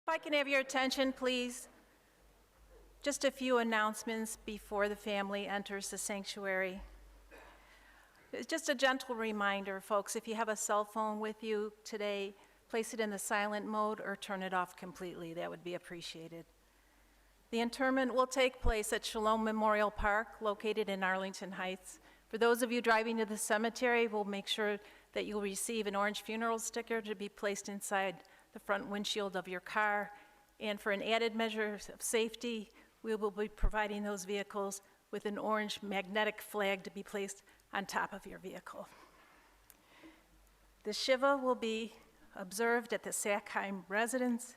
If I can have your attention, please. Just a few announcements before the family enters the sanctuary. It's just a gentle reminder, folks, if you have a cell phone with you today, place it in the silent mode or turn it off completely. That would be appreciated. The interment will take place at Shalom Memorial Park, located in Arlington Heights. For those of you driving to the cemetery, we'll make sure that you'll receive an orange funeral sticker to be placed inside the front windshield of your car. And for an added measure of safety, we will be providing those vehicles with an orange magnetic flag to be placed on top of your vehicle. The Shiva will be observed at the Sackheim residence,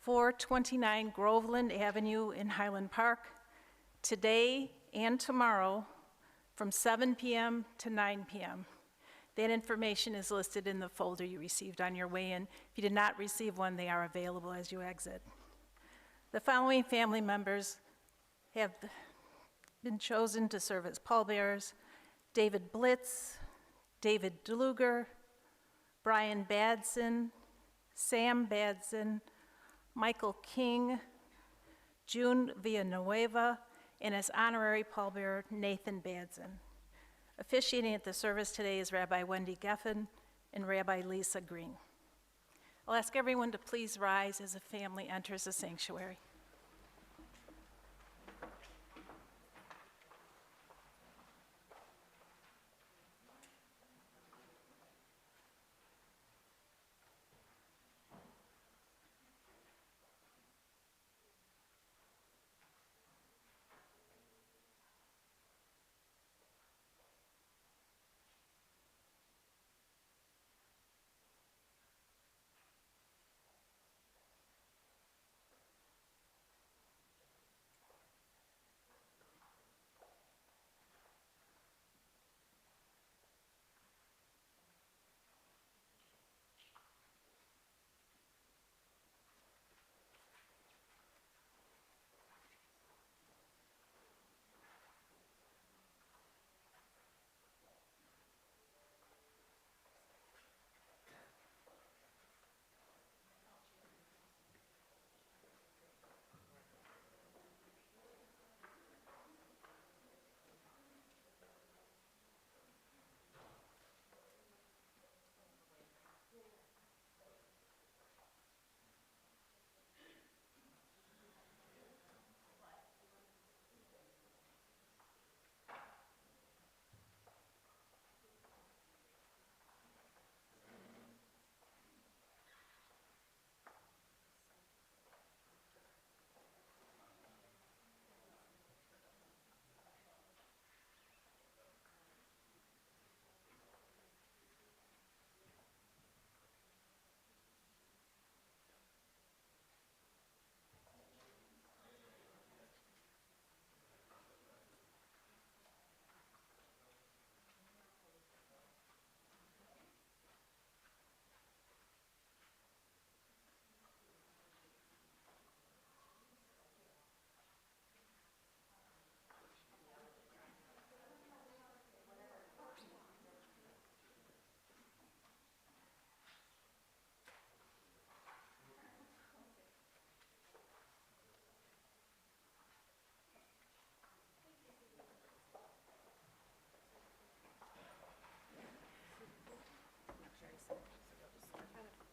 429 Groveland Avenue in Highland Park, today and tomorrow from 7 p.m. to 9 p.m. That information is listed in the folder you received on your way in. If you did not receive one, they are available as you exit. The following family members have been chosen to serve as pallbearers: David Blitz, David Dluger, Bryan Badzin, Sam Badzin, Michael King, June Villanueva, and as honorary pallbearer, Nathan Badzin. Officiating at the service today is Rabbi Wendy Geffen and Rabbi Elissa Green. I'll ask everyone to please rise as the family enters the sanctuary.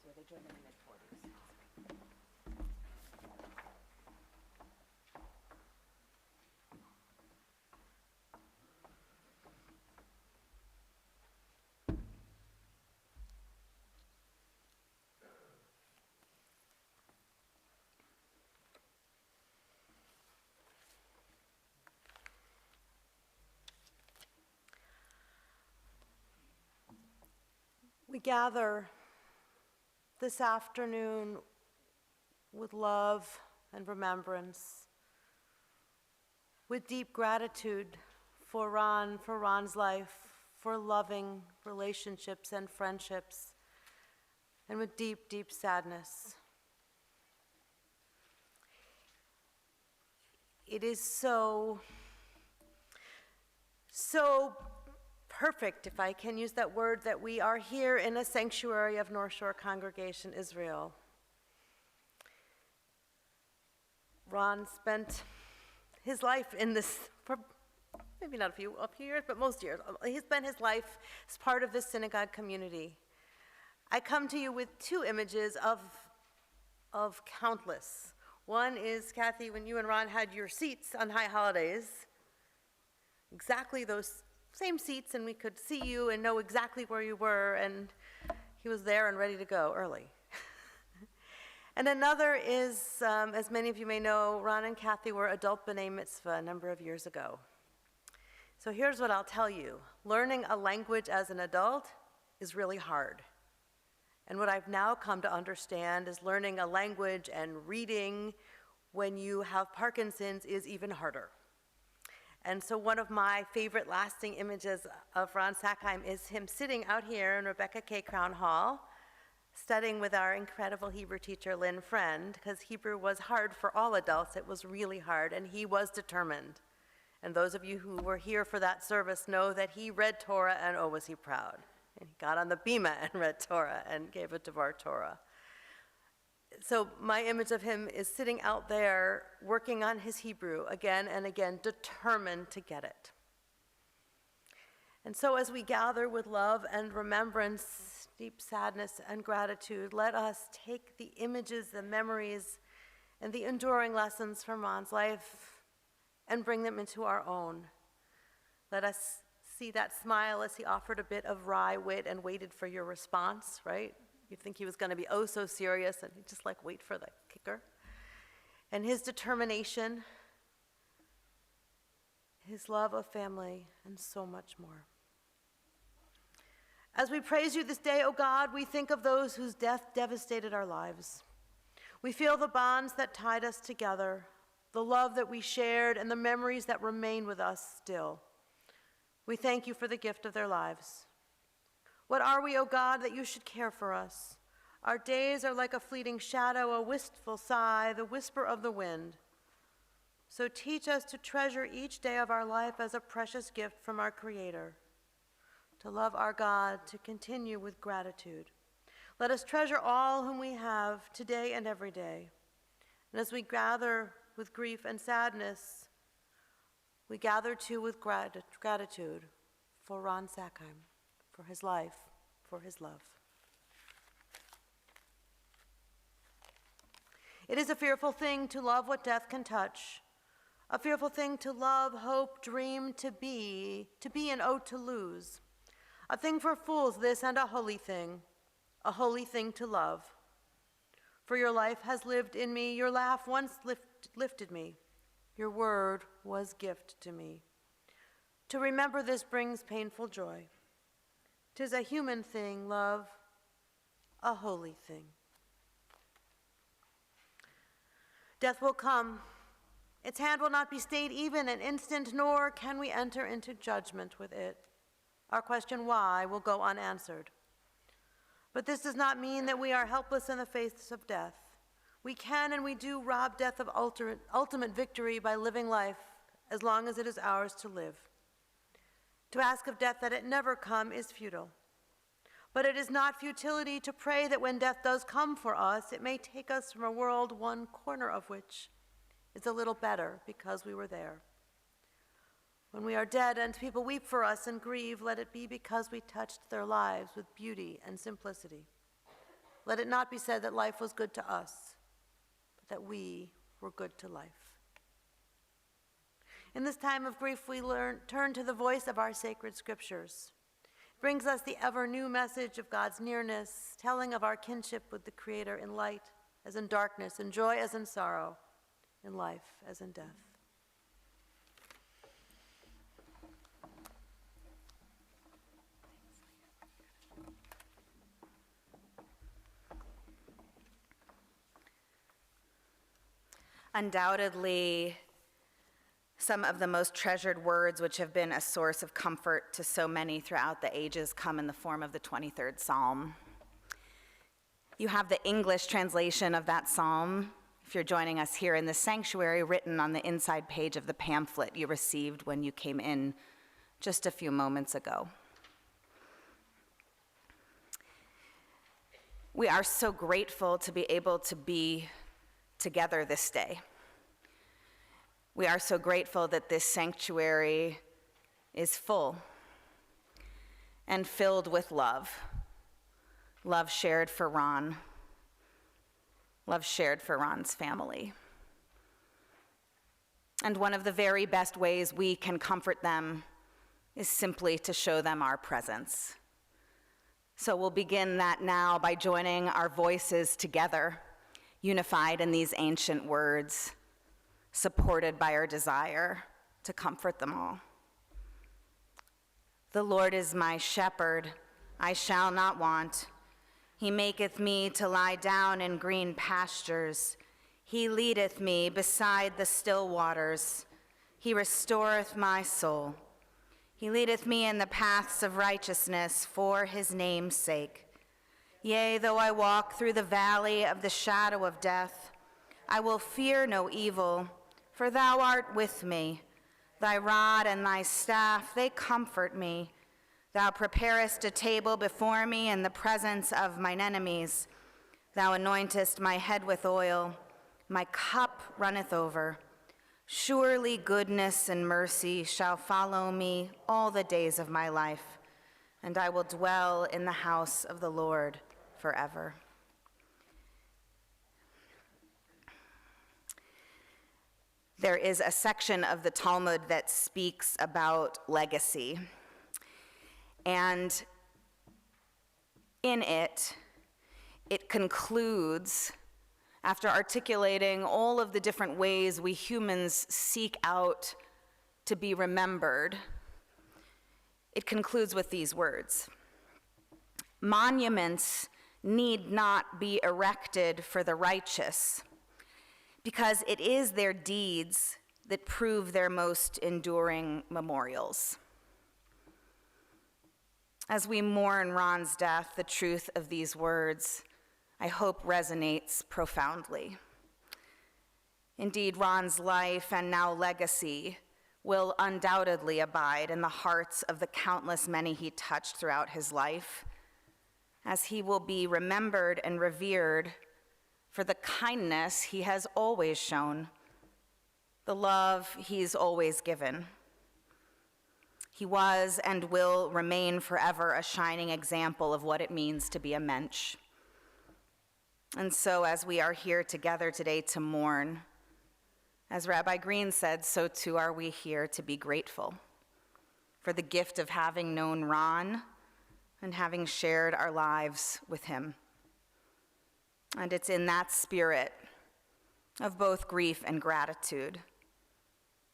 So they joined in the mid-40s. We gather this afternoon with love and remembrance, with deep gratitude for Ron's life, for loving relationships and friendships, and with deep, deep sadness. It is so perfect, if I can use that word, that we are here in a sanctuary of North Shore Congregation Israel. Ron spent his life in this, for maybe not a few years, but most years. He spent his life as part of this synagogue community. I come to you with two images of countless. One is, Kathy, when you and Ron had your seats on high holidays, exactly those same seats, and we could see you and know exactly where you were, and he was there and ready to go early. And another is, as many of you may know, Ron and Kathy were adult B'nai Mitzvah a number of years ago. So here's what I'll tell you. Learning a language as an adult is really hard. And what I've now come to understand is learning a language and reading when you have Parkinson's is even harder. And so one of my favorite lasting images of Ron Sackheim is him sitting out here in Rebecca K. Crown Hall, studying with our incredible Hebrew teacher, Lynn Friend, because Hebrew was hard for all adults. It was really hard, and he was determined. And those of you who were here for that service know that he read Torah, and oh, was he proud. And he got on the bima and read Torah and gave a Devar Torah. So my image of him is sitting out there working on his Hebrew again and again, determined to get it. And so as we gather with love and remembrance, deep sadness and gratitude, let us take the images, the memories, and the enduring lessons from Ron's life and bring them into our own. Let us see that smile as he offered a bit of wry wit and waited for your response, right? You'd think he was going to be oh so serious, and he'd just like wait for the kicker. And his determination, his love of family, and so much more. As we praise you this day, O God, we think of those whose death devastated our lives. We feel the bonds that tied us together, the love that we shared, and the memories that remain with us still. We thank you for the gift of their lives. What are we, O God, that you should care for us? Our days are like a fleeting shadow, a wistful sigh, the whisper of the wind. So teach us to treasure each day of our life as a precious gift from our Creator, to love our God, to continue with gratitude. Let us treasure all whom we have today and every day. And as we gather with grief and sadness, we gather too with gratitude for Ron Sackheim, for his life, for his love. It is a fearful thing to love what death can touch, a fearful thing to love, hope, dream, to be and oh to lose. A thing for fools this, and a holy thing to love. For your life has lived in me, your laugh once lifted me, your word was gift to me. To remember this brings painful joy. 'Tis a human thing, love, a holy thing. Death will come. Its hand will not be stayed even an instant, nor can we enter into judgment with it. Our question why will go unanswered. But this does not mean that we are helpless in the face of death. We can and we do rob death of ultimate victory by living life as long as it is ours to live. To ask of death that it never come is futile. But it is not futility to pray that when death does come for us, it may take us from a world one corner of which is a little better because we were there. When we are dead and people weep for us and grieve, let it be because we touched their lives with beauty and simplicity. Let it not be said that life was good to us, but that we were good to life. In this time of grief, we turn to the voice of our sacred scriptures. It brings us the ever-new message of God's nearness, telling of our kinship with the Creator in light as in darkness, in joy as in sorrow, in life as in death. Undoubtedly, some of the most treasured words which have been a source of comfort to so many throughout the ages come in the form of the 23rd Psalm. You have the English translation of that psalm, if you're joining us here in the sanctuary, written on the inside page of the pamphlet you received when you came in just a few moments ago. We are so grateful to be able to be together this day. We are so grateful that this sanctuary is full and filled with love. Love shared for Ron. Love shared for Ron's family. And one of the very best ways we can comfort them is simply to show them our presence. So we'll begin that now by joining our voices together, unified in these ancient words, supported by our desire to comfort them all. The Lord is my shepherd, I shall not want. He maketh me to lie down in green pastures. He leadeth me beside the still waters. He restoreth my soul. He leadeth me in the paths of righteousness for his name's sake. Yea, though I walk through the valley of the shadow of death, I will fear no evil, for thou art with me. Thy rod and thy staff, they comfort me. Thou preparest a table before me in the presence of mine enemies. Thou anointest my head with oil. My cup runneth over. Surely goodness and mercy shall follow me all the days of my life, and I will dwell in the house of the Lord forever. There is a section of the Talmud that speaks about legacy, and in it concludes, after articulating all of the different ways we humans seek out to be remembered, it concludes with these words: monuments need not be erected for the righteous, because it is their deeds that prove their most enduring memorials. As we mourn Ron's death, the truth of these words, I hope, resonates profoundly. Indeed, Ron's life and now legacy will undoubtedly abide in the hearts of the countless many he touched throughout his life, as he will be remembered and revered for the kindness he has always shown, the love he's always given. He was and will remain forever a shining example of what it means to be a mensch. And so as we are here together today to mourn, as Rabbi Green said, so too are we here to be grateful for the gift of having known Ron and having shared our lives with him. And it's in that spirit of both grief and gratitude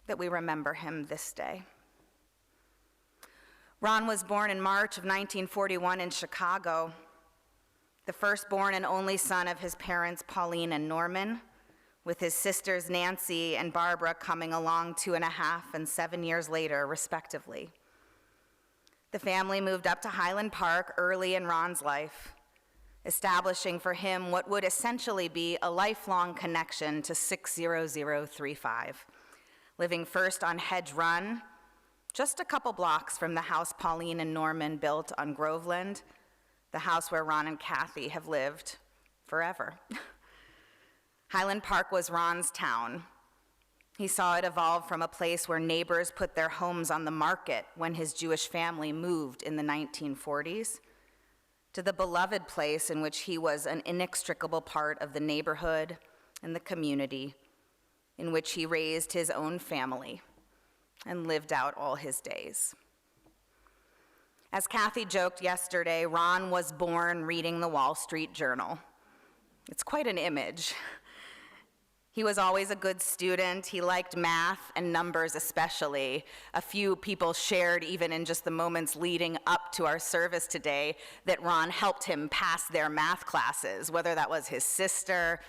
that we remember him this day. Ron was born in March of 1941 in Chicago, the firstborn and only son of his parents, Pauline and Norman, with his sisters NanC and Barbara coming along 2.5 and 7 years later, respectively. The family moved up to Highland Park early in Ron's life, establishing for him what would essentially be a lifelong connection to 60035, living first on Hedge Run, just a couple blocks from the house Pauline and Norman built on Groveland, the house where Ron and Kathy have lived forever. Highland Park was Ron's town. He saw it evolve from a place where neighbors put their homes on the market when his Jewish family moved in the 1940s, to the beloved place in which he was an inextricable part of the neighborhood and the community in which he raised his own family and lived out all his days. As Kathy joked yesterday, Ron was born reading the Wall Street Journal. It's quite an image. He was always a good student. He liked math and numbers especially. A few people shared, even in just the moments leading up to our service today, that Ron helped him pass their math classes, whether that was his sister,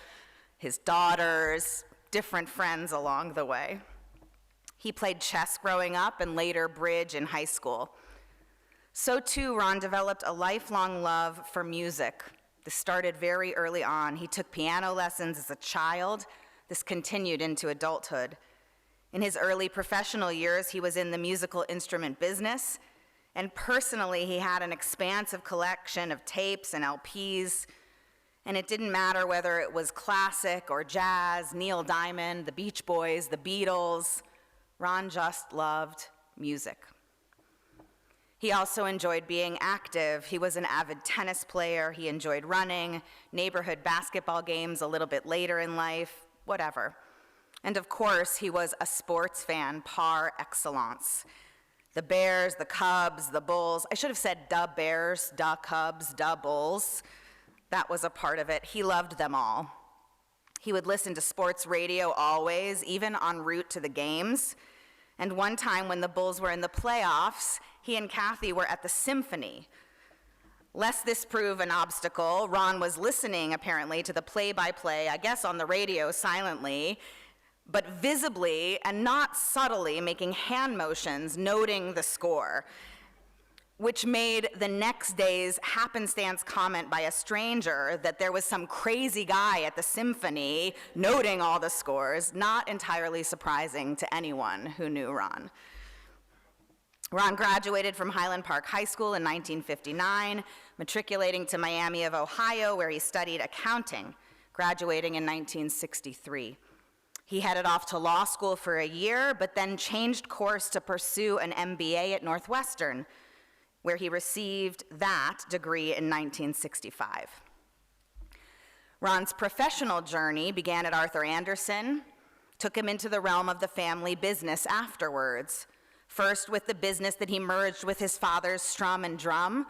his daughters, different friends along the way. He played chess growing up and later bridge in high school. So too, Ron developed a lifelong love for music. This started very early on. He took piano lessons as a child. This continued into adulthood. In his early professional years, he was in the musical instrument business, and personally, he had an expansive collection of tapes and LPs, And it didn't matter whether it was classic or jazz, Neil Diamond, the Beach Boys, the Beatles. Ron just loved music. He also enjoyed being active. He was an avid tennis player. He enjoyed running, neighborhood basketball games a little bit later in life, whatever. And of course, he was a sports fan par excellence. The Bears, the Cubs, the Bulls. I should have said da Bears, da Cubs, da Bulls. That was a part of it. He loved them all. He would listen to sports radio always, even en route to the games. And one time when the Bulls were in the playoffs, he and Kathy were at the Symphony. Lest this prove an obstacle, Ron was listening, apparently, to the play-by-play, I guess on the radio silently, but visibly and not subtly making hand motions, noting the score, which made the next day's happenstance comment by a stranger that there was some crazy guy at the Symphony noting all the scores not entirely surprising to anyone who knew Ron. Ron graduated from Highland Park High School in 1959, matriculating to Miami of Ohio, where he studied accounting, graduating in 1963. He headed off to law school for a year, but then changed course to pursue an MBA at Northwestern, where he received that degree in 1965. Ron's professional journey began at Arthur Andersen, took him into the realm of the family business afterwards, first with the business that he merged with his father's Strum and Drum,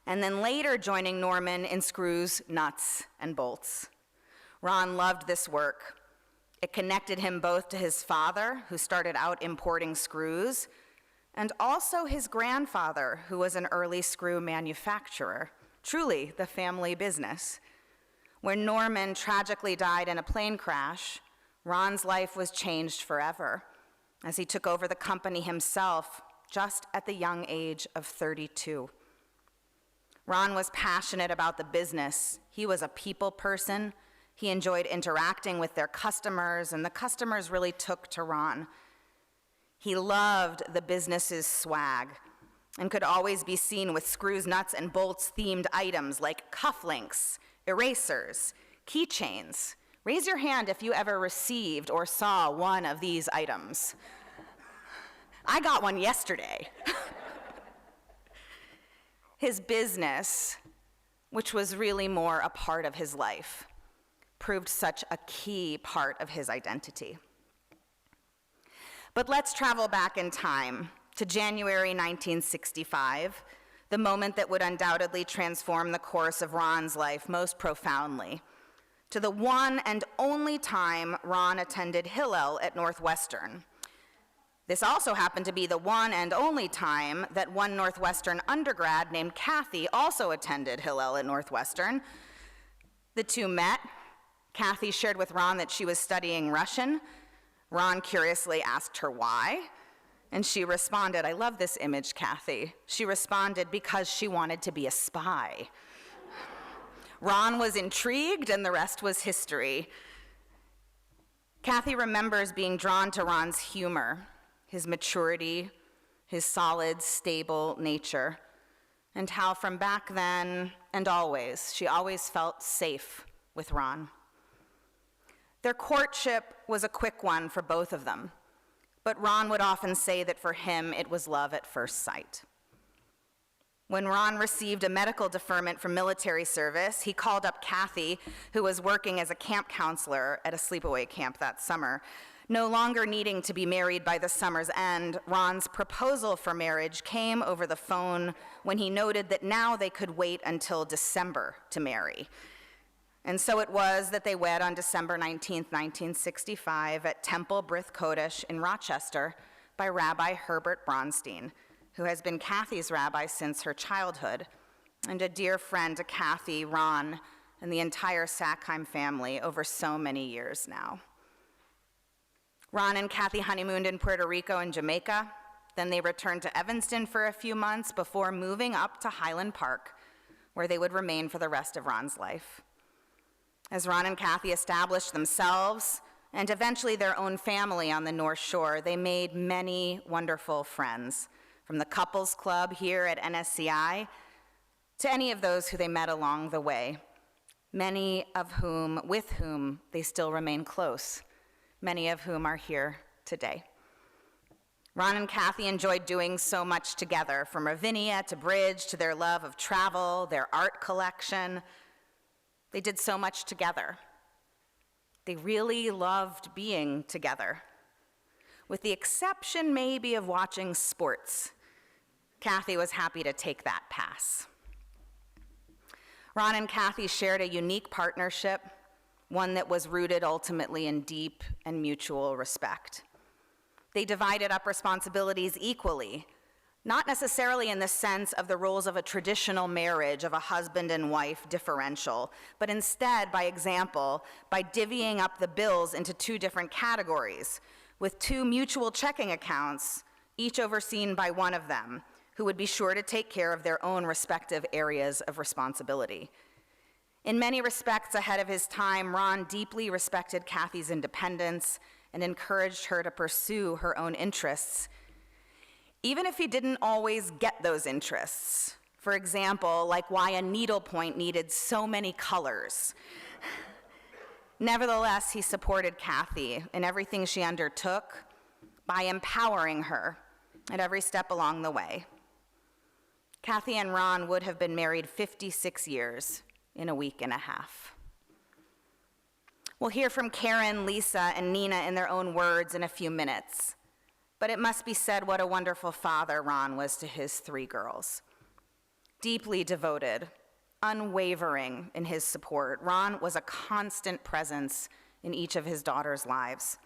and then later joining Norman in screws, nuts, and bolts. Ron loved this work. It connected him both to his father, who started out importing screws, and also his grandfather, who was an early screw manufacturer, truly the family business. When Norman tragically died in a plane crash, Ron's life was changed forever, as he took over the company himself just at the young age of 32. Ron was passionate about the business. He was a people person. He enjoyed interacting with their customers, and the customers really took to Ron. He loved the business's swag and could always be seen with screws, nuts, and bolts themed items like cufflinks, erasers, keychains. Raise your hand if you ever received or saw one of these items. I got one yesterday. His business, which was really more a part of his life, proved such a key part of his identity. But let's travel back in time to January 1965, the moment that would undoubtedly transform the course of Ron's life most profoundly, to the one and only time Ron attended Hillel at Northwestern. This also happened to be the one and only time that one Northwestern undergrad named Kathy also attended Hillel at Northwestern. The two met. Kathy shared with Ron that she was studying Russian. Ron curiously asked her why, and she responded, I love this image, Kathy. She responded, because she wanted to be a spy. Ron was intrigued, and the rest was history. Kathy remembers being drawn to Ron's humor, his maturity, his solid, stable nature, and how from back then and always, she always felt safe with Ron. Their courtship was a quick one for both of them, but Ron would often say that for him, it was love at first sight. When Ron received a medical deferment from military service, he called up Kathy, who was working as a camp counselor at a sleepaway camp that summer. No longer needing to be married by the summer's end, Ron's proposal for marriage came over the phone when he noted that now they could wait until December to marry. And so it was that they wed on December 19th, 1965 at Temple Brith Kodesh in Rochester by Rabbi Herbert Bronstein, who has been Kathy's rabbi since her childhood, and a dear friend to Kathy, Ron, and the entire Sackheim family over so many years now. Ron and Kathy honeymooned in Puerto Rico and Jamaica. Then they returned to Evanston for a few months before moving up to Highland Park, where they would remain for the rest of Ron's life. As Ron and Kathy established themselves and eventually their own family on the North Shore, they made many wonderful friends, from the couples club here at NSCI to any of those who they met along the way. many of whom, with whom they still remain close, many of whom are here today. Ron and Kathy enjoyed doing so much together, from Ravinia to Bridge to their love of travel, their art collection. They did so much together. They really loved being together. With the exception maybe of watching sports, Kathy was happy to take that pass. Ron and Kathy shared a unique partnership, one that was rooted ultimately in deep and mutual respect. They divided up responsibilities equally, not necessarily in the sense of the roles of a traditional marriage of a husband and wife differential, but instead, by example, by divvying up the bills into two different categories, with two mutual checking accounts, each overseen by one of them, who would be sure to take care of their own respective areas of responsibility. In many respects ahead of his time, Ron deeply respected Kathy's independence and encouraged her to pursue her own interests, even if he didn't always get those interests. For example, like why a needlepoint needed so many colors. Nevertheless, he supported Kathy in everything she undertook by empowering her at every step along the way. Kathy and Ron would have been married 56 years in a week and a half. We'll hear from Karen, Lisa, and Nina in their own words in a few minutes, but it must be said what a wonderful father Ron was to his three girls. Deeply devoted, unwavering in his support, Ron was a constant presence in each of his daughters' lives.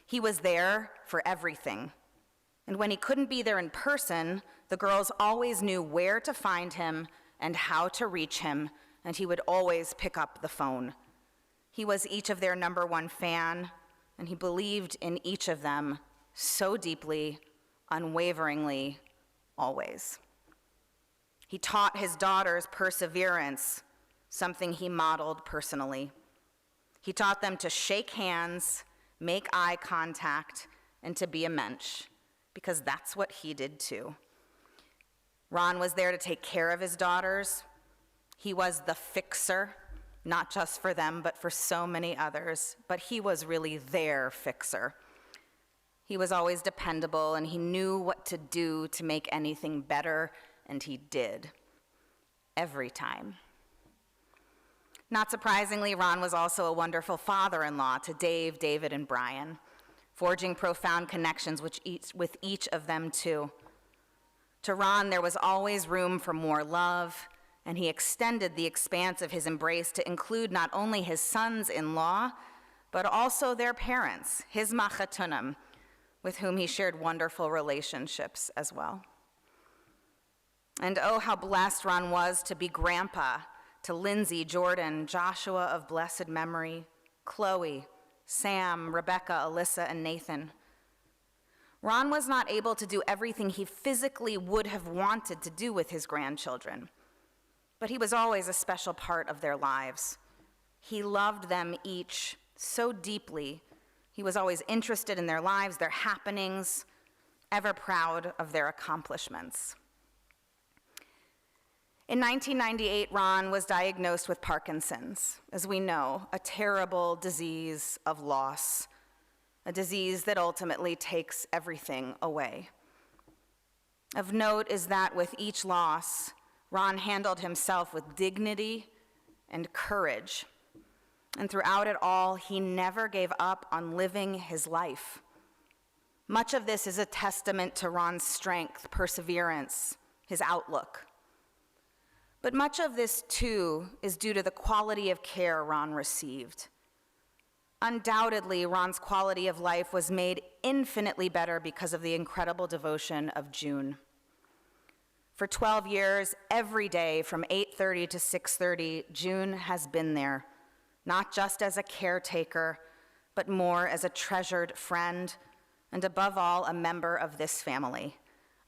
He was there for everything, and when he couldn't be there in person, the girls always knew where to find him and how to reach him, and he would always pick up the phone. He was each of their number one fan, and he believed in each of them so deeply, unwaveringly, always. He taught his daughters perseverance, something he modeled personally. He taught them to shake hands, make eye contact, and to be a mensch, because that's what he did too. Ron was there to take care of his daughters. He was the fixer, not just for them, but for so many others, but he was really their fixer. He was always dependable, and he knew what to do to make anything better, and he did, every time. Not surprisingly, Ron was also a wonderful father-in-law to Dave, David, and Bryan, forging profound connections with each of them too. To Ron, there was always room for more love, and he extended the expanse of his embrace to include not only his sons-in-law, but also their parents, his machatunim, with whom he shared wonderful relationships as well. And oh, how blessed Ron was to be grandpa to Lindsey, Jordan, Joshua of blessed memory, Chloe, Sam, Rebecca, Elissa, and Nathan. Ron was not able to do everything he physically would have wanted to do with his grandchildren, but he was always a special part of their lives. He loved them each so deeply. He was always interested in their lives, their happenings, ever proud of their accomplishments. In 1998, Ron was diagnosed with Parkinson's, as we know, a terrible disease of loss, a disease that ultimately takes everything away. Of note is that with each loss, Ron handled himself with dignity and courage. And throughout it all, he never gave up on living his life. Much of this is a testament to Ron's strength, perseverance, his outlook. But much of this, too, is due to the quality of care Ron received. Undoubtedly, Ron's quality of life was made infinitely better because of the incredible devotion of June. For 12 years, every day from 8:30 to 6:30, June has been there, not just as a caretaker, but more as a treasured friend, and above all, a member of this family.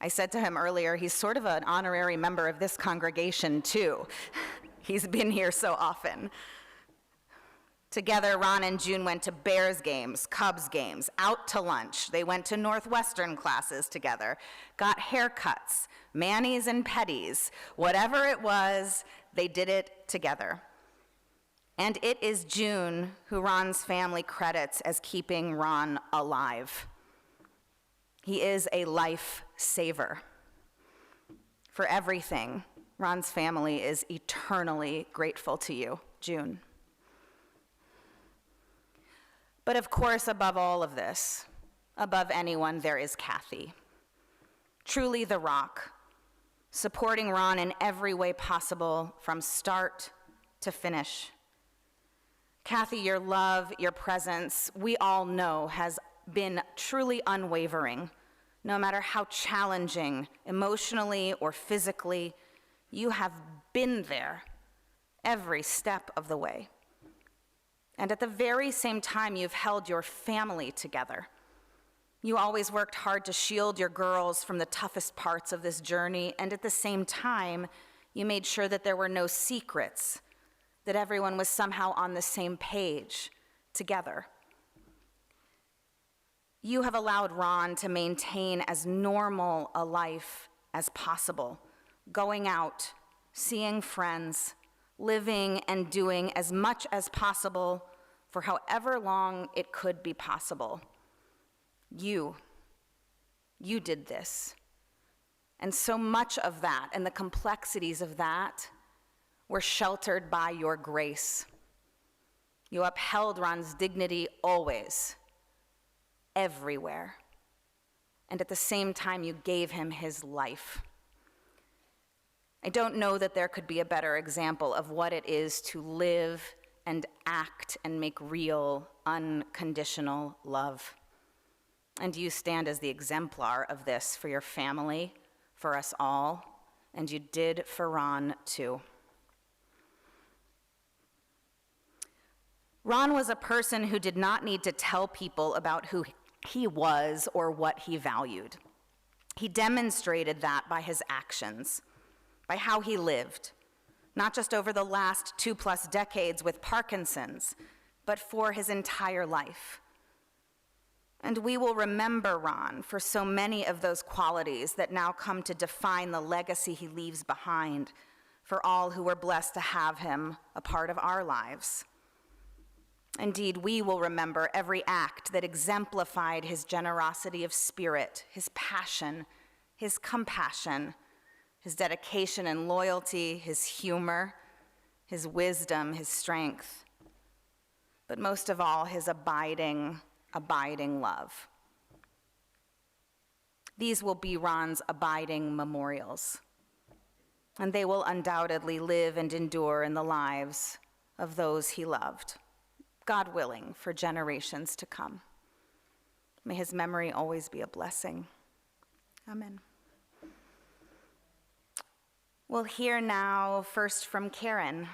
I said to him earlier, he's sort of an honorary member of this congregation, too. He's been here so often. Together, Ron and June went to Bears games, Cubs games, out to lunch. They went to Northwestern classes together, got haircuts, manis and petties. Whatever it was, they did it together. And it is June who Ron's family credits as keeping Ron alive. He is a lifesaver. For everything, Ron's family is eternally grateful to you, June. But of course, above all of this, above anyone, there is Kathy. Truly the rock, supporting Ron in every way possible from start to finish. Kathy, your love, your presence, we all know has been truly unwavering. No matter how challenging, emotionally or physically, you have been there every step of the way. And at the very same time, you've held your family together. You always worked hard to shield your girls from the toughest parts of this journey, and at the same time, you made sure that there were no secrets, that everyone was somehow on the same page together. You have allowed Ron to maintain as normal a life as possible, going out, seeing friends, living and doing as much as possible for however long it could be possible. You did this. And so much of that and the complexities of that were sheltered by your grace. You upheld Ron's dignity always, everywhere. And at the same time, you gave him his life. I don't know that there could be a better example of what it is to live and act and make real, unconditional love. And you stand as the exemplar of this for your family, for us all, and you did for Ron too. Ron was a person who did not need to tell people about who he was or what he valued. He demonstrated that by his actions, by how he lived, not just over the last 2+ decades with Parkinson's, but for his entire life. And we will remember Ron for so many of those qualities that now come to define the legacy he leaves behind for all who were blessed to have him a part of our lives. Indeed, we will remember every act that exemplified his generosity of spirit, his passion, his compassion, his dedication and loyalty, his humor, his wisdom, his strength, but most of all, his abiding love. These will be Ron's abiding memorials, and they will undoubtedly live and endure in the lives of those he loved, God willing, for generations to come. May his memory always be a blessing. Amen. We'll hear now first from Karen.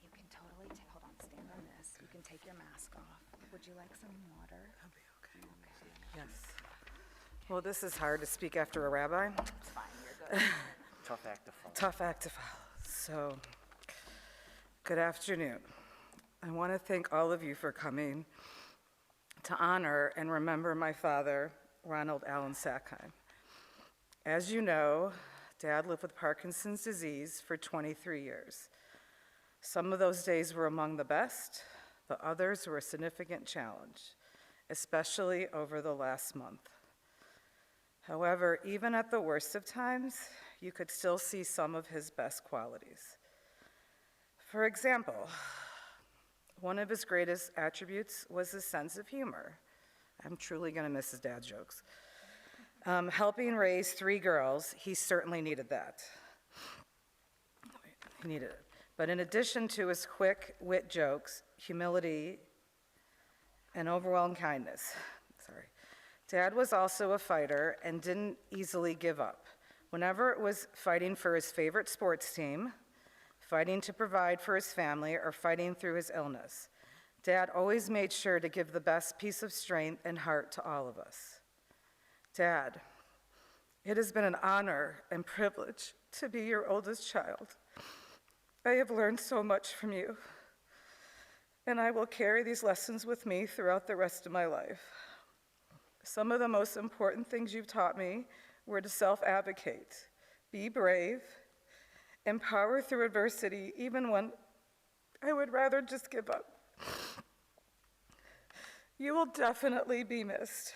You can totally hold on, stand on this. You can take your mask off. Would you like some water? That'll be okay. Yes. Well, this is hard to speak after a rabbi. It's fine, you're good. Tough act to follow. Tough act to follow. So, good afternoon. I want to thank all of you for coming to honor and remember my father, Ronald A. Sackheim. As you know, Dad lived with Parkinson's disease for 23 years. Some of those days were among the best, the others were a significant challenge, especially over the last month. However, even at the worst of times, you could still see some of his best qualities. For example, one of his greatest attributes was his sense of humor. I'm truly gonna miss his dad's jokes. Helping raise 3 girls, he certainly needed that. He needed it. But in addition to his quick wit jokes, humility, and overwhelming kindness, Dad was also a fighter and didn't easily give up. Whenever it was fighting for his favorite sports team, fighting to provide for his family, or fighting through his illness, Dad always made sure to give the best piece of strength and heart to all of us. Dad, it has been an honor and privilege to be your oldest child. I have learned so much from you, and I will carry these lessons with me throughout the rest of my life. Some of the most important things you've taught me were to self-advocate, be brave, and power through adversity even when I would rather just give up. You will definitely be missed.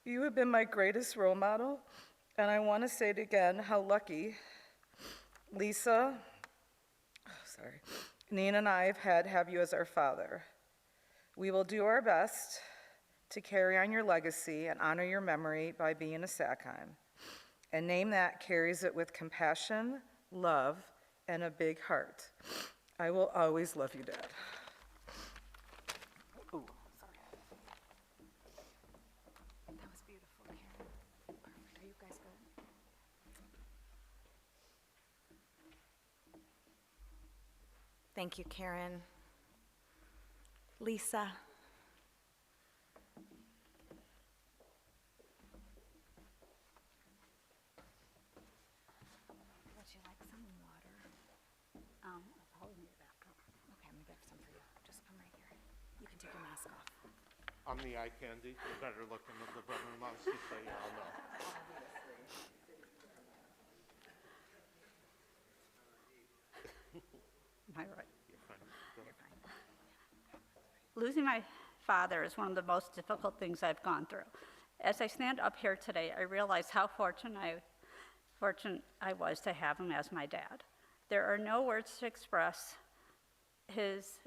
You have been my greatest role model, and I want to say it again, how lucky Lisa, Nina and I have you as our father. We will do our best to carry on your legacy and honor your memory by being a Sackheim. A name that carries it with compassion, love, and a big heart. I will always love you, Dad. Ooh, sorry. That was beautiful, Karen. Perfect. Are you guys good? Thank you, Karen. Lisa. Would you like some water? I'll probably need it after. Okay, I'm gonna get some for you. Just come right here. You can take your mask off. I'm the eye candy, the better looking of the brother-in-laws, just so you all know. Am I right? You're fine. Go ahead. Losing my father is one of the most difficult things I've gone through. As I stand up here today, I realize how fortunate I was to have him as my dad. There are no words to express his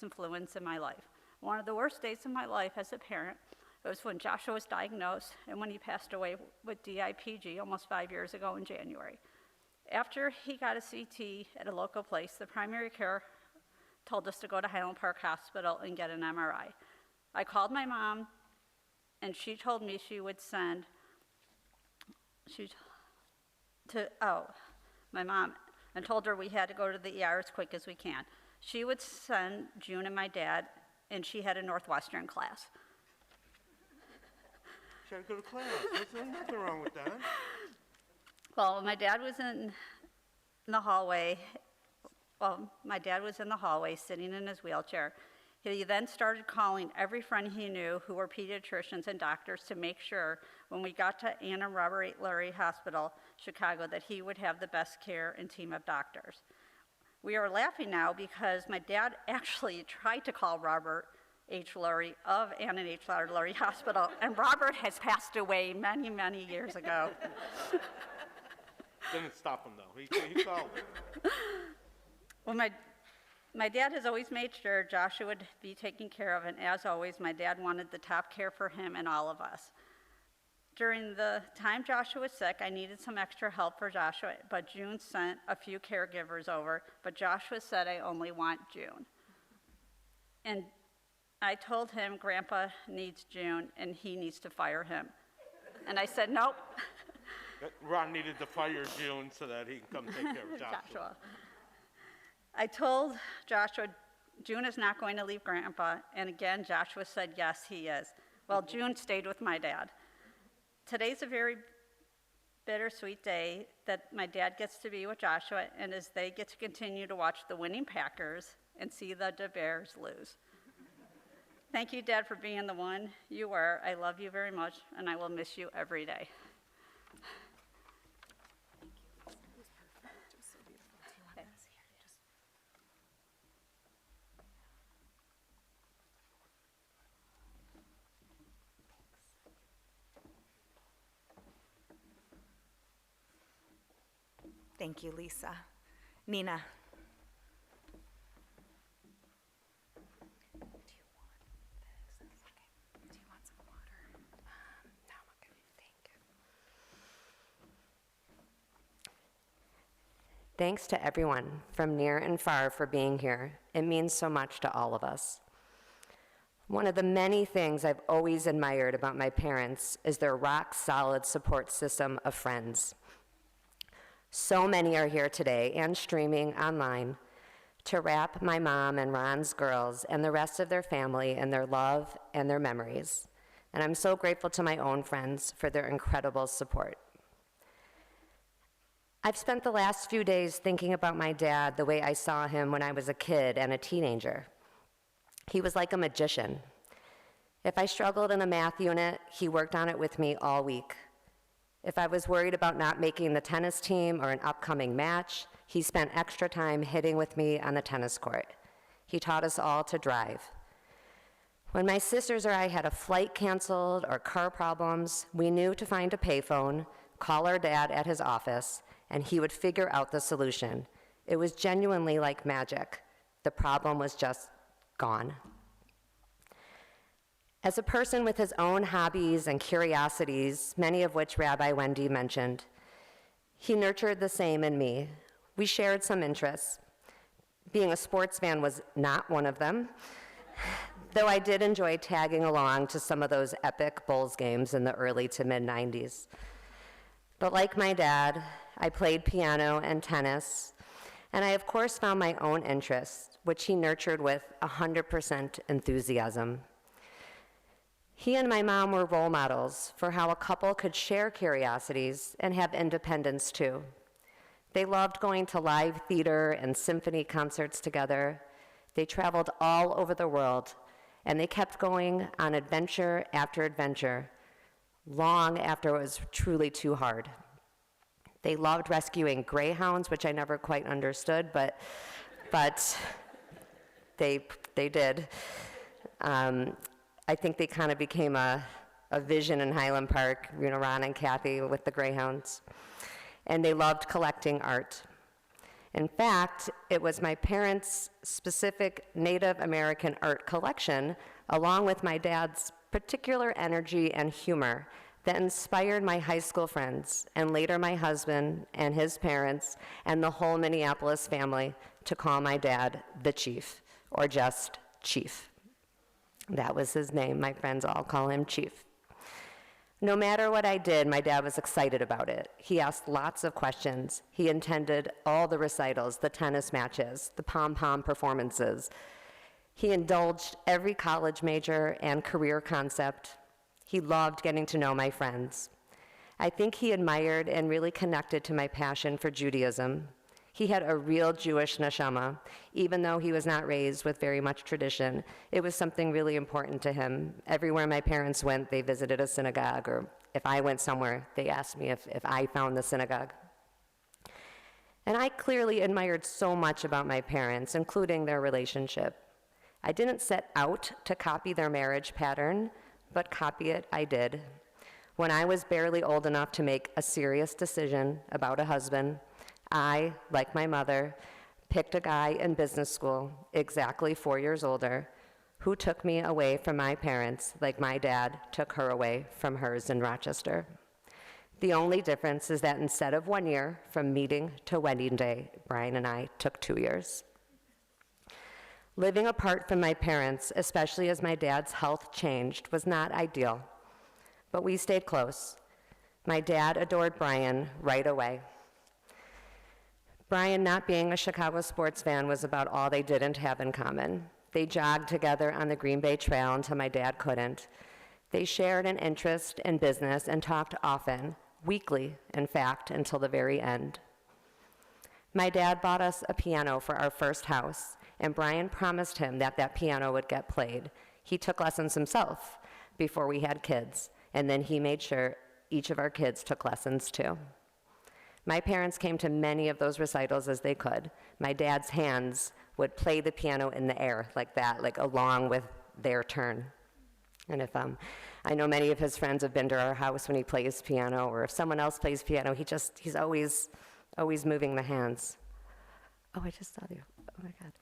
influence in my life. One of the worst days of my life as a parent was when Joshua was diagnosed and when he passed away with DIPG almost 5 years ago in January. After he got a CT at a local place, the primary care told us to go to Highland Park Hospital and get an MRI. I called my mom, and she told me she would send my mom, and told her we had to go to the ER as quick as we can. She would send June and my dad, and she had a Northwestern class. She had to go to class. There's nothing wrong with that. Well, my dad was in the hallway. My dad was in the hallway sitting in his wheelchair. He then started calling every friend he knew who were pediatricians and doctors to make sure when we got to Ann and Robert H. Lurie Hospital, Chicago, that he would have the best care and team of doctors. We are laughing now because my dad actually tried to call Robert H. Lurie of Ann and H. Lurie Hospital, and Robert has passed away many, many years ago. Didn't stop him, though. He called him. Well, my dad has always made sure Joshua would be taken care of, and as always, my dad wanted the top care for him and all of us. During the time Joshua was sick, I needed some extra help for Joshua, but June sent a few caregivers over, but Joshua said, I only want June. And I told him Grandpa needs June, and he needs to fire him. And I said, nope. Ron needed to fire June so that he can come take care of Joshua. I told Joshua, June is not going to leave Grandpa, and again, Joshua said, yes, he is. Well, June stayed with my dad. Today's a very bittersweet day that my dad gets to be with Joshua, and as they get to continue to watch the winning Packers and see the Bears lose. Thank you, Dad, for being the one you were. I love you very much, and I will miss you every day. Thank you, Lisa. Nina. Do you want this? Okay. Do you want some water? No, I'm okay. Thank you. Thanks to everyone from near and far for being here. It means so much to all of us. One of the many things I've always admired about my parents is their rock-solid support system of friends. So many are here today and streaming online to wrap my mom and Ron's girls and the rest of their family in their love and their memories. And I'm so grateful to my own friends for their incredible support. I've spent the last few days thinking about my dad the way I saw him when I was a kid and a teenager. He was like a magician. If I struggled in a math unit, he worked on it with me all week. If I was worried about not making the tennis team or an upcoming match, he spent extra time hitting with me on the tennis court. He taught us all to drive. When my sisters or I had a flight canceled or car problems, we knew to find a payphone, call our dad at his office, and he would figure out the solution. It was genuinely like magic. The problem was just gone. As a person with his own hobbies and curiosities, many of which Rabbi Wendy mentioned, he nurtured the same in me. We shared some interests. Being a sports fan was not one of them, though I did enjoy tagging along to some of those epic Bulls games in the early to mid-90s. But like my dad, I played piano and tennis, and I of course found my own interests, which he nurtured with 100% enthusiasm. He and my mom were role models for how a couple could share curiosities and have independence too. They loved going to live theater and symphony concerts together. They traveled all over the world, and they kept going on adventure after adventure, long after it was truly too hard. They loved rescuing greyhounds, which I never quite understood, but they did. I think they kind of became a vision in Highland Park, Ron and Kathy with the greyhounds. And they loved collecting art. In fact, it was my parents' specific Native American art collection, along with my dad's particular energy and humor, that inspired my high school friends, and later my husband and his parents, and the whole Minneapolis family to call my dad the Chief, or just Chief. That was his name. My friends all call him Chief. No matter what I did, my dad was excited about it. He asked lots of questions. He attended all the recitals, the tennis matches, the pom-pom performances. He indulged every college major and career concept. He loved getting to know my friends. I think he admired and really connected to my passion for Judaism. He had a real Jewish neshama, even though he was not raised with very much tradition. It was something really important to him. Everywhere my parents went, they visited a synagogue, or if I went somewhere, they asked me if I found the synagogue. And I clearly admired so much about my parents, including their relationship. I didn't set out to copy their marriage pattern, but copy it I did. When I was barely old enough to make a serious decision about a husband, I, like my mother, picked a guy in business school, exactly 4 years older, who took me away from my parents like my dad took her away from hers in Rochester. The only difference is that instead of 1 year from meeting to wedding day, Bryan and I took 2 years. Living apart from my parents, especially as my dad's health changed, was not ideal, but we stayed close. My dad adored Bryan right away. Bryan, not being a Chicago sports fan, was about all they didn't have in common. They jogged together on the Green Bay Trail until my dad couldn't. They shared an interest in business and talked often, weekly, in fact, until the very end. My dad bought us a piano for our first house, and Bryan promised him that that piano would get played. He took lessons himself before we had kids, and then he made sure each of our kids took lessons too. My parents came to many of those recitals as they could. My dad's hands would play the piano in the air like that, like along with their turn. And if I know many of his friends have been to our house when he plays piano, or if someone else plays piano, he's always moving the hands. Oh, I just saw you. Oh my God.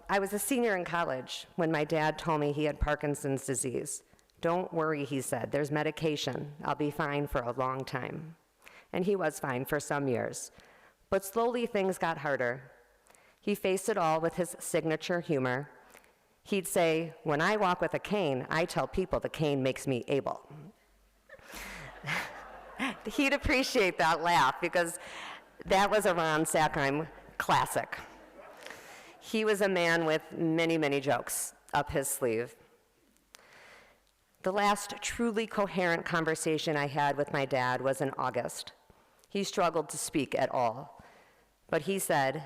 I was a senior in college when my dad told me he had Parkinson's disease. Don't worry, he said, there's medication. I'll be fine for a long time. And he was fine for some years. But slowly things got harder. He faced it all with his signature humor. He'd say, when I walk with a cane, I tell people the cane makes me able. He'd appreciate that laugh because that was a Ronald Sackheim classic. He was a man with many, many jokes up his sleeve. The last truly coherent conversation I had with my dad was in August. He struggled to speak at all, but he said,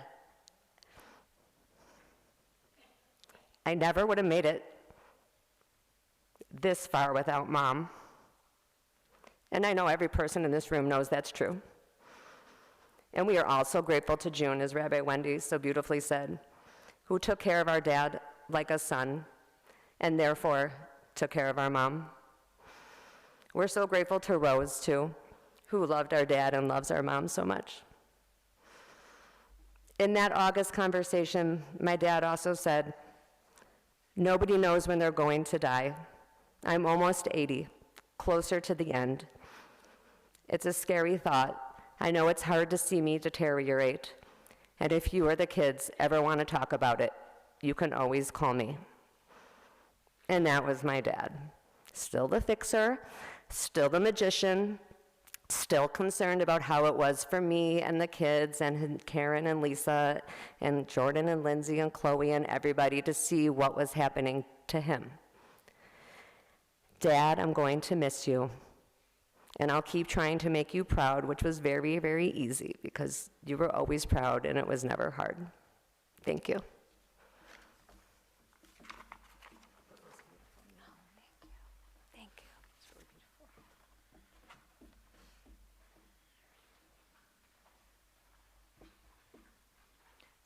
I never would have made it this far without Mom. And I know every person in this room knows that's true. And we are all so grateful to June, as Rabbi Wendy so beautifully said, who took care of our dad like a son, and therefore took care of our mom. We're so grateful to Rose, too, who loved our dad and loves our mom so much. In that August conversation, my dad also said, "Nobody knows when they're going to die. I'm almost 80, closer to the end. It's a scary thought. I know it's hard to see me deteriorate. And if you or the kids ever want to talk about it, you can always call me." And that was my dad. Still the fixer, still the magician, still concerned about how it was for me and the kids and Karen and Lisa and Jordan and Lindsey and Chloe and everybody to see what was happening to him. Dad, I'm going to miss you. And I'll keep trying to make you proud, which was very, very easy because you were always proud and it was never hard. Thank you. Thank you.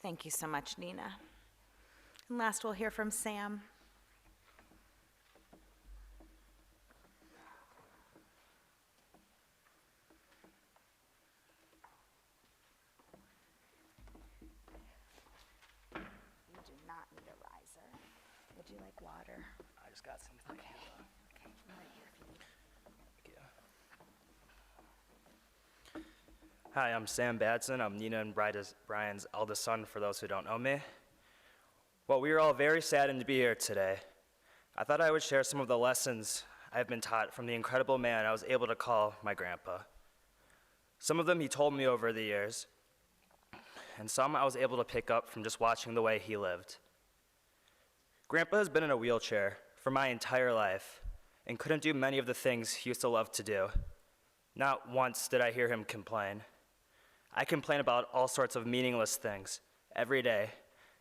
Thank you so much, Nina. And last, we'll hear from Sam. You do not need a riser. Would you like water? I just got some. Okay. Okay, I'm right here if you need. Hi, I'm Sam Badzin. I'm Nina and Bryan's eldest son, for those who don't know me. Well, we are all very saddened to be here today. I thought I would share some of the lessons I've been taught from the incredible man I was able to call my grandpa. Some of them he told me over the years, and some I was able to pick up from just watching the way he lived. Grandpa has been in a wheelchair for my entire life and couldn't do many of the things he used to love to do. Not once did I hear him complain. I complain about all sorts of meaningless things every day,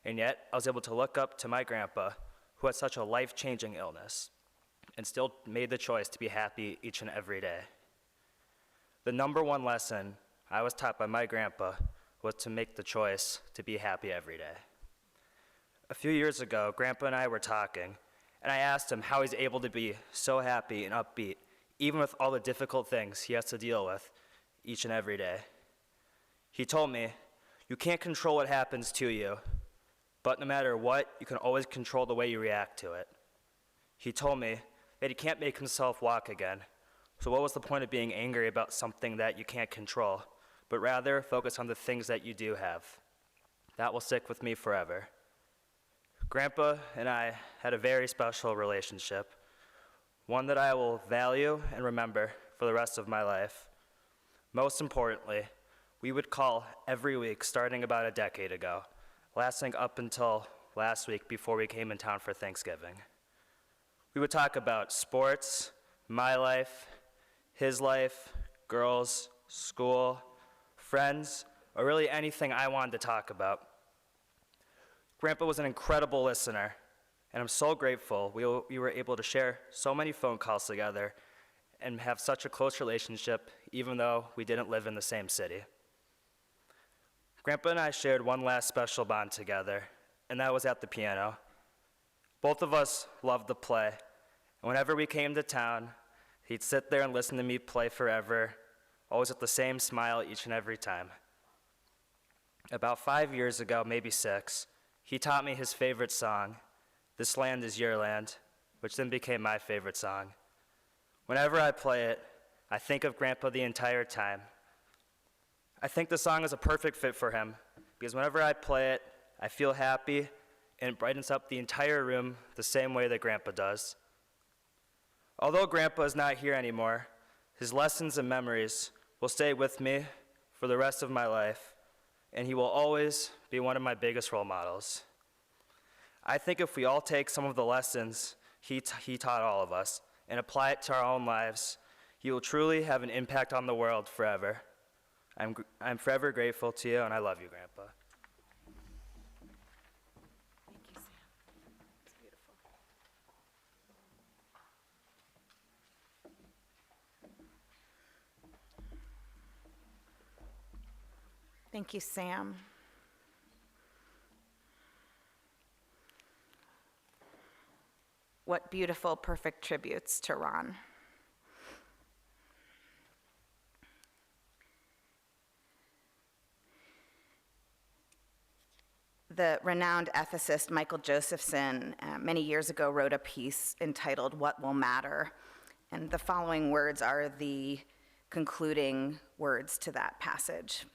and yet I was able to look up to my grandpa, who had such a life-changing illness, and still made the choice to be happy each and every day. The number one lesson I was taught by my grandpa was to make the choice to be happy every day. A few years ago, Grandpa and I were talking, and I asked him how he's able to be so happy and upbeat, even with all the difficult things he has to deal with each and every day. He told me, "You can't control what happens to you, but no matter what, you can always control the way you react to it." He told me that he can't make himself walk again, so what was the point of being angry about something that you can't control, but rather focus on the things that you do have. That will stick with me forever. Grandpa and I had a very special relationship, one that I will value and remember for the rest of my life. Most importantly, we would call every week starting about a decade ago, lasting up until last week before we came in town for Thanksgiving. We would talk about sports, my life, his life, girls, school, friends, or really anything I wanted to talk about. Grandpa was an incredible listener, and I'm so grateful we were able to share so many phone calls together and have such a close relationship, even though we didn't live in the same city. Grandpa and I shared one last special bond together, and that was at the piano. Both of us loved to play, and whenever we came to town, he'd sit there and listen to me play forever, always with the same smile each and every time. About 5 years ago, maybe 6, he taught me his favorite song, "This Land Is Your Land," which then became my favorite song. Whenever I play it, I think of Grandpa the entire time. I think the song is a perfect fit for him, because whenever I play it, I feel happy, and it brightens up the entire room the same way that Grandpa does. Although Grandpa is not here anymore, his lessons and memories will stay with me for the rest of my life, and he will always be one of my biggest role models. I think if we all take some of the lessons he taught all of us and apply it to our own lives, he will truly have an impact on the world forever. I'm forever grateful to you, and I love you, Grandpa. Thank you, Sam. Thank you, Sam. What beautiful, perfect tributes to Ron. The renowned ethicist Michael Josephson many years ago wrote a piece entitled "What Will Matter?" And the following words are the concluding words to that passage.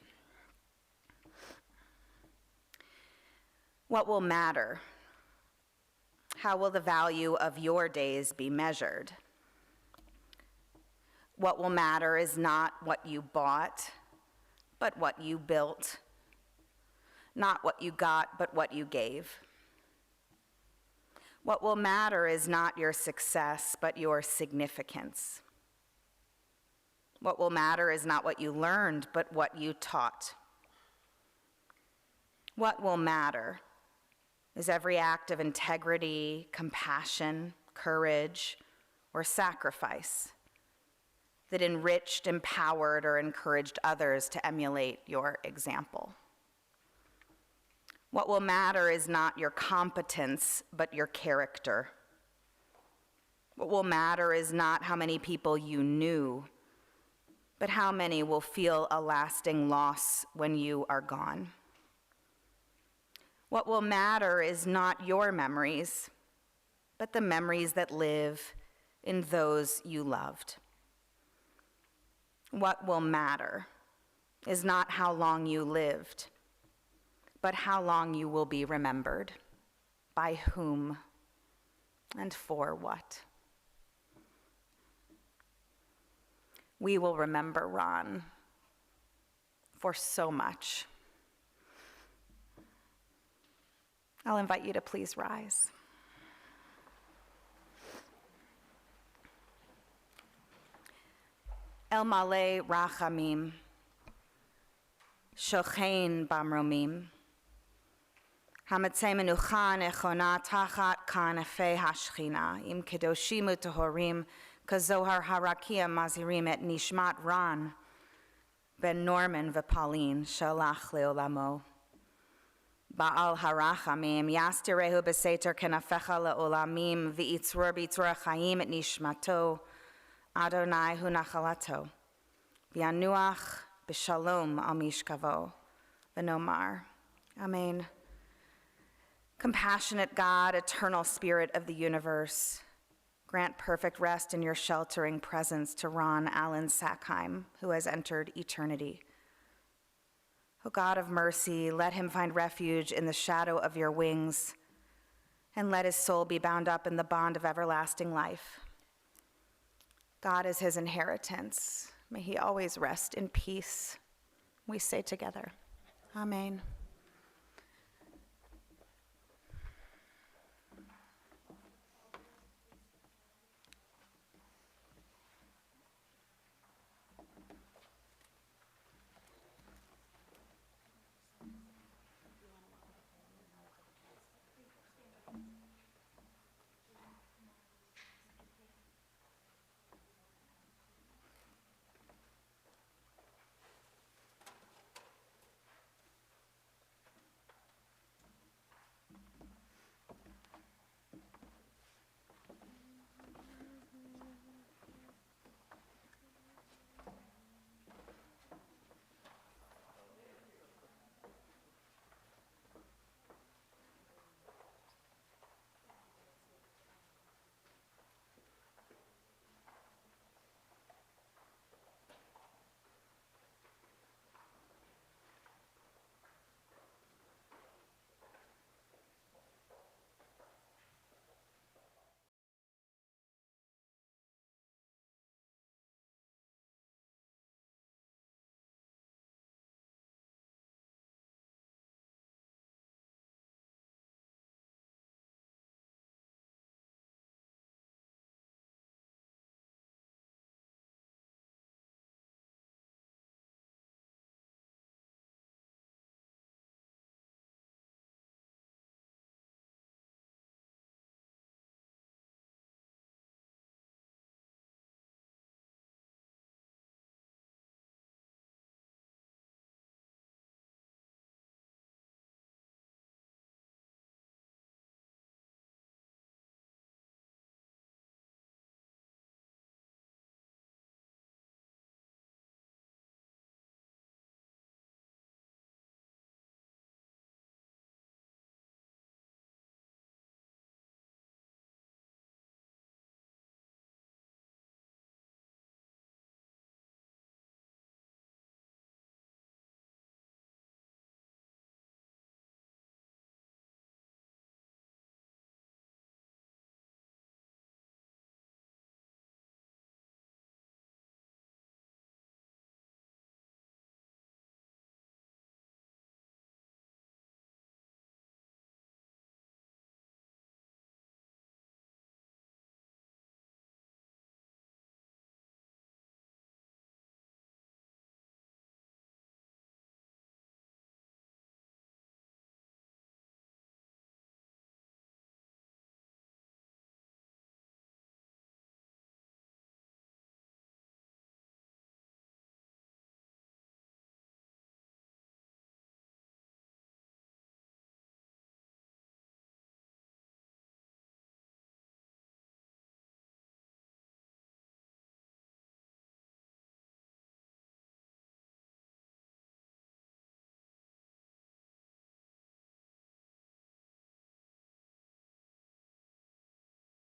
What will matter? How will the value of your days be measured? What will matter is not what you bought, but what you built. Not what you got, but what you gave. What will matter is not your success, but your significance. What will matter is not what you learned, but what you taught. What will matter is every act of integrity, compassion, courage, or sacrifice that enriched, empowered, or encouraged others to emulate your example. What will matter is not your competence, but your character. What will matter is not how many people you knew, but how many will feel a lasting loss when you are gone. What will matter is not your memories, but the memories that live in those you loved. What will matter is not how long you lived, but how long you will be remembered, by whom, and for what. We will remember Ron for so much. I'll invite you to please rise. El Malay Rachamim, Shochein Bamromim, Hamatzei Menucha Nechona Tachat Kanefei Hashchina, Im Kedoshimu Tehorim, Kazohar Harakia Mazirim et Nishmat Ran, Ben Norman V'Pauline, Shalach Leolamo. Baal Harachamim, Yastirehu Beseter Kenafecha Leolamim, V'itzror B'itzror Chaim et Nishmato, Adonai Hu Nachalato, V'yanuach B'Shalom Al Mishkavo, V'nomar. Amen. Compassionate God, eternal Spirit of the universe, grant perfect rest in your sheltering presence to Ron Allen Sackheim, who has entered eternity. O God of mercy, let him find refuge in the shadow of your wings, and let his soul be bound up in the bond of everlasting life. God is his inheritance. May he always rest in peace. We say together, Amen.